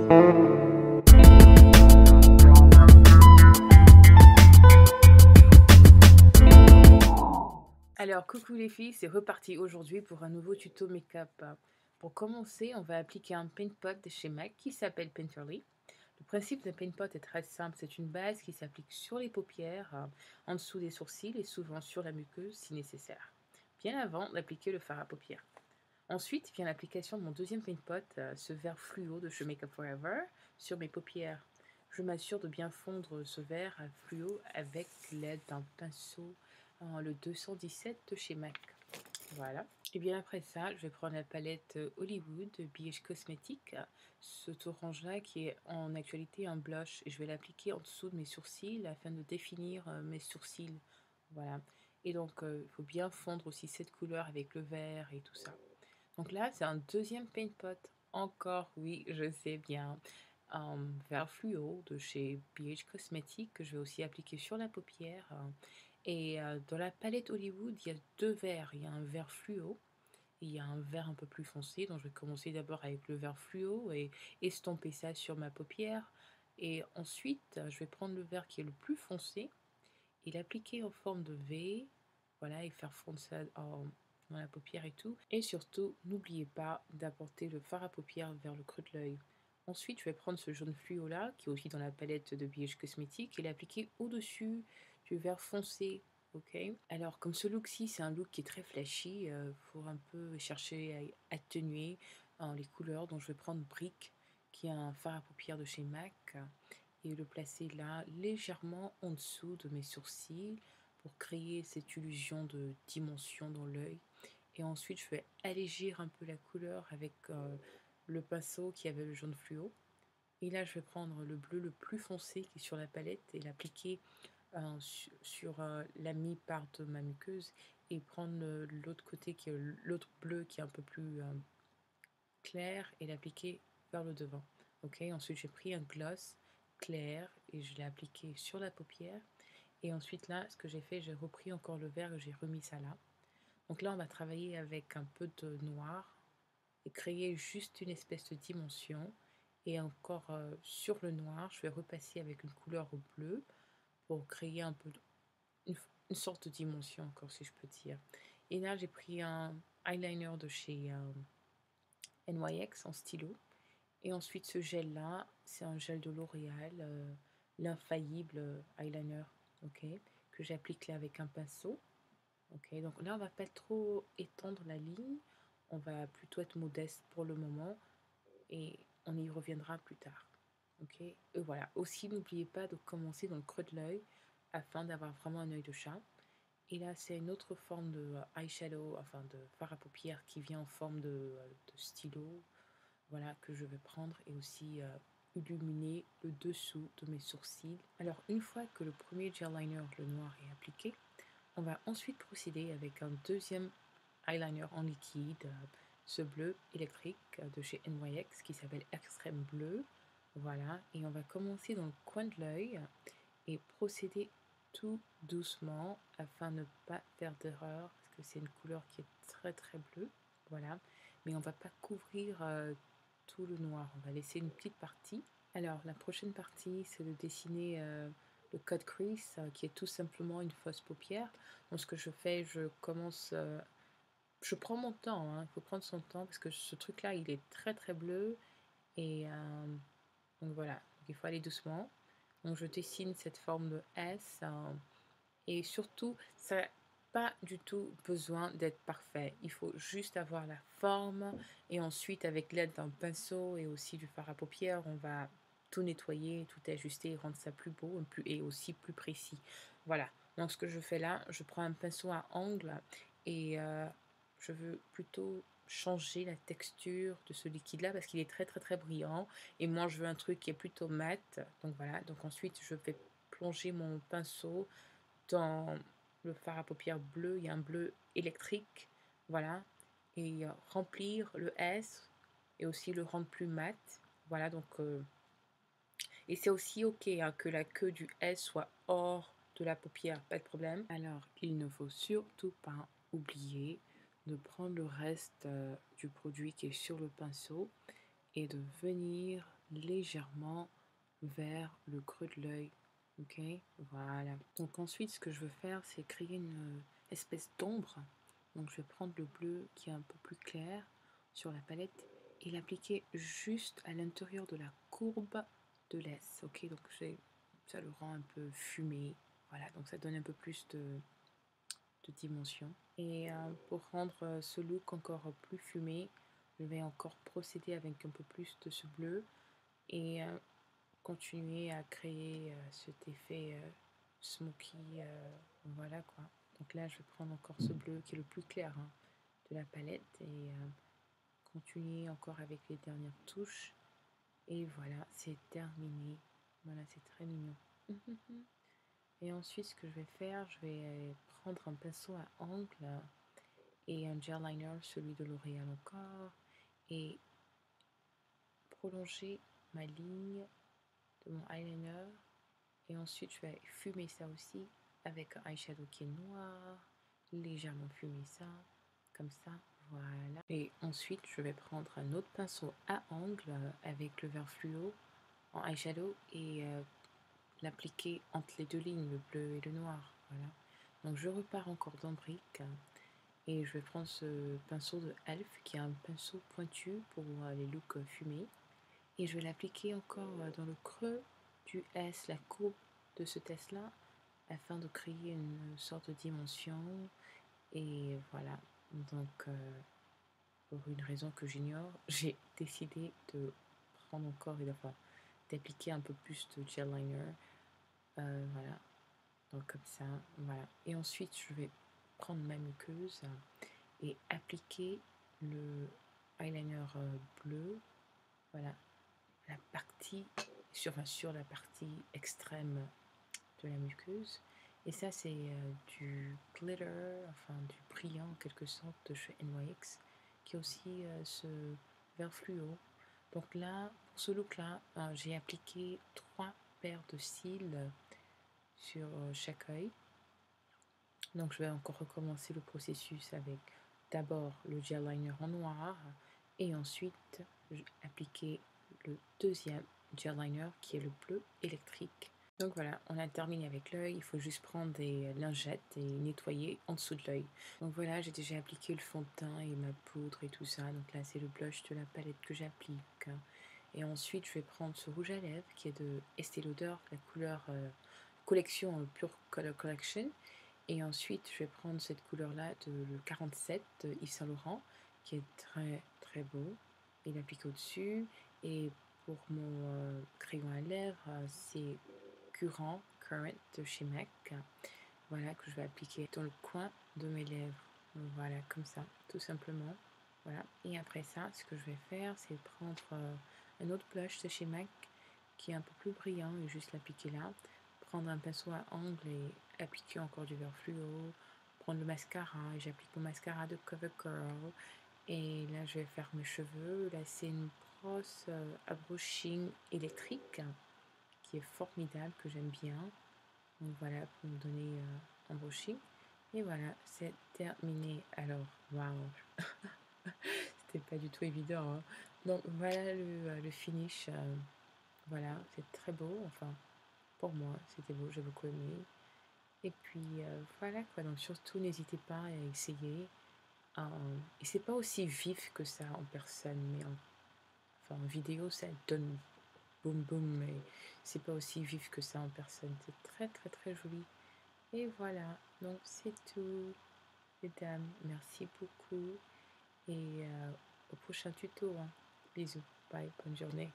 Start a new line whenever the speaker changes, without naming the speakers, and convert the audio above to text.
Alors, coucou les filles, c'est reparti aujourd'hui pour un nouveau tuto make-up. Pour commencer, on va appliquer un paint pot de chez MAC qui s'appelle Painterly. Le principe d'un paint pot est très simple, c'est une base qui s'applique sur les paupières, en dessous des sourcils et souvent sur la muqueuse si nécessaire, bien avant d'appliquer le fard à paupières. Ensuite vient l'application de mon deuxième paint pot, ce vert fluo de chez Makeup Forever, sur mes paupières. Je m'assure de bien fondre ce vert fluo avec l'aide d'un pinceau, le 217 de chez MAC. Voilà. Et bien après ça, je vais prendre la palette Hollywood de BH Cosmetics, cet orange-là qui est en actualité un blush, et je vais l'appliquer en dessous de mes sourcils afin de définir mes sourcils. Voilà. Et donc, il faut bien fondre aussi cette couleur avec le vert et tout ça. Donc là, c'est un deuxième paint pot. Encore, oui, je sais bien. Un vert fluo de chez BH Cosmetics que je vais aussi appliquer sur la paupière. Et dans la palette Hollywood, il y a deux verts. Il y a un vert fluo et il y a un vert un peu plus foncé. Donc je vais commencer d'abord avec le vert fluo et estomper ça sur ma paupière. Et ensuite, je vais prendre le vert qui est le plus foncé et l'appliquer en forme de V. Voilà, et faire fondre ça dans la paupière et tout. Et surtout, n'oubliez pas d'apporter le fard à paupières vers le creux de l'œil. Ensuite, je vais prendre ce jaune fluo là, qui est aussi dans la palette de BH Cosmetics, et l'appliquer au-dessus du vert foncé. Ok. Alors, comme ce look-ci, c'est un look qui est très flashy, faut un peu chercher à atténuer les couleurs. Donc, je vais prendre Brick, qui est un fard à paupières de chez MAC, et le placer là, légèrement en dessous de mes sourcils, pour créer cette illusion de dimension dans l'œil. Et ensuite, je vais allégir un peu la couleur avec le pinceau qui avait le jaune fluo. Et là, je vais prendre le bleu le plus foncé qui est sur la palette et l'appliquer sur la mi-part de ma muqueuse, et prendre l'autre côté qui est l'autre bleu qui est un peu plus clair et l'appliquer vers le devant. Ok. Ensuite, j'ai pris un gloss clair et je l'ai appliqué sur la paupière. Et ensuite là, ce que j'ai fait, j'ai repris encore le vert et j'ai remis ça là. Donc là, on va travailler avec un peu de noir et créer juste une espèce de dimension. Et encore sur le noir, je vais repasser avec une couleur au bleu pour créer un peu une sorte de dimension encore, si je peux dire. Et là, j'ai pris un eyeliner de chez NYX en stylo. Et ensuite, ce gel-là, c'est un gel de L'Oréal, l'infaillible eyeliner, ok, que j'applique là avec un pinceau. Ok, donc là, on va pas trop étendre la ligne, on va plutôt être modeste pour le moment et on y reviendra plus tard. Ok, et voilà. Aussi, n'oubliez pas de commencer dans le creux de l'œil afin d'avoir vraiment un œil de chat. Et là, c'est une autre forme de eyeshadow, enfin de fard à paupières qui vient en forme de stylo, voilà, que je vais prendre et aussi illuminer le dessous de mes sourcils. Alors, une fois que le premier gel liner, le noir, est appliqué, on va ensuite procéder avec un deuxième eyeliner en liquide, ce bleu électrique de chez NYX qui s'appelle Extrême Bleu. Voilà, et on va commencer dans le coin de l'œil et procéder tout doucement afin de ne pas faire d'erreur parce que c'est une couleur qui est très très bleue. Voilà, mais on ne va pas couvrir tout le noir, on va laisser une petite partie. Alors la prochaine partie, c'est de dessiner le cut crease qui est tout simplement une fausse paupière. Donc ce que je fais, je commence, je prends mon temps, hein, il faut prendre son temps parce que ce truc là il est très très bleu, et donc voilà, donc il faut aller doucement. Donc je dessine cette forme de S, et surtout ça n'a pas du tout besoin d'être parfait, il faut juste avoir la forme, et ensuite avec l'aide d'un pinceau et aussi du fard à paupières, on va tout nettoyer, tout ajuster, rendre ça plus beau et aussi plus précis. Voilà, donc ce que je fais là, je prends un pinceau à angle et je veux plutôt changer la texture de ce liquide là parce qu'il est très très très brillant, et moi je veux un truc qui est plutôt mat. Donc voilà, donc ensuite je vais plonger mon pinceau dans le fard à paupières bleu, il y a un bleu électrique, voilà, et remplir le S et aussi le rendre plus mat. Voilà, donc et c'est aussi ok hein, que la queue du S soit hors de la paupière, pas de problème. Alors il ne faut surtout pas oublier de prendre le reste du produit qui est sur le pinceau et de venir légèrement vers le creux de l'œil. Ok, voilà. Donc ensuite, ce que je veux faire, c'est créer une espèce d'ombre. Donc je vais prendre le bleu qui est un peu plus clair sur la palette et l'appliquer juste à l'intérieur de la courbe de l'aisse. Ok, donc ça le rend un peu fumé. Voilà, donc ça donne un peu plus de dimension. Et pour rendre ce look encore plus fumé, je vais encore procéder avec un peu plus de ce bleu et continuer à créer cet effet smoky, voilà quoi. Donc là, je vais prendre encore ce bleu qui est le plus clair hein, de la palette et continuer encore avec les dernières touches. Et voilà, c'est terminé. Voilà, c'est très mignon. Et ensuite, ce que je vais faire, je vais prendre un pinceau à angle et un gel liner, celui de L'Oréal encore, et prolonger ma ligne de mon eyeliner. Et ensuite, je vais fumer ça aussi avec un eyeshadow qui est noir, légèrement fumer ça, comme ça, voilà. Et ensuite, je vais prendre un autre pinceau à angle avec le vert fluo en eyeshadow et l'appliquer entre les deux lignes, le bleu et le noir, voilà. Donc je repars encore dans Brick et je vais prendre ce pinceau de Elf qui est un pinceau pointu pour les looks fumés et je vais l'appliquer encore dans le creux du S, la courbe de ce test-là, afin de créer une sorte de dimension. Et voilà, donc pour une raison que j'ignore, j'ai décidé de prendre encore et enfin, d'appliquer un peu plus de gel liner. Voilà, donc comme ça, voilà. Et ensuite, je vais prendre ma muqueuse et appliquer le eyeliner bleu, voilà, la partie sur la partie extrême de la muqueuse. Et ça, c'est du glitter, enfin du brillant en quelque sorte de chez NYX, qui a aussi ce vert fluo. Donc là, pour ce look-là, j'ai appliqué 3 paires de cils sur chaque œil. Donc je vais encore recommencer le processus avec d'abord le gel liner en noir et ensuite appliquer le deuxième gel liner qui est le bleu électrique. Donc voilà, on a terminé avec l'œil, il faut juste prendre des lingettes et nettoyer en dessous de l'œil. Donc voilà, j'ai déjà appliqué le fond de teint et ma poudre et tout ça. Donc là, c'est le blush de la palette que j'applique. Et ensuite, je vais prendre ce rouge à lèvres qui est de Estée Lauder, la couleur collection Pure Color Collection. Et ensuite, je vais prendre cette couleur-là de le 47 de Yves Saint Laurent, qui est très très beau, et l'appliquer au-dessus. Et pour mon crayon à lèvres, c'est Current de chez MAC. Voilà, que je vais appliquer dans le coin de mes lèvres. Donc voilà, comme ça, tout simplement. Voilà. Et après ça, ce que je vais faire, c'est prendre un autre blush de chez MAC, qui est un peu plus brillant, et juste l'appliquer là. Prendre un pinceau à angle et appliquer encore du vert fluo. Prendre le mascara, et j'applique mon mascara de CoverGirl. Et là, je vais faire mes cheveux. Là, c'est une brosse à brushing électrique qui est formidable, que j'aime bien. Donc voilà, pour me donner un brushing. Et voilà, c'est terminé. Alors, waouh, c'était pas du tout évident, hein. Donc voilà le finish. Voilà, c'est très beau. Enfin, pour moi, c'était beau, j'ai beaucoup aimé. Et puis voilà quoi. Donc surtout, n'hésitez pas à essayer. Et c'est pas aussi vif que ça en personne, mais enfin, en vidéo, ça donne boum boum, mais c'est pas aussi vif que ça en personne. C'est très très très joli. Et voilà, donc c'est tout, mesdames. Merci beaucoup et au prochain tuto, hein. Bisous, bye, bonne journée.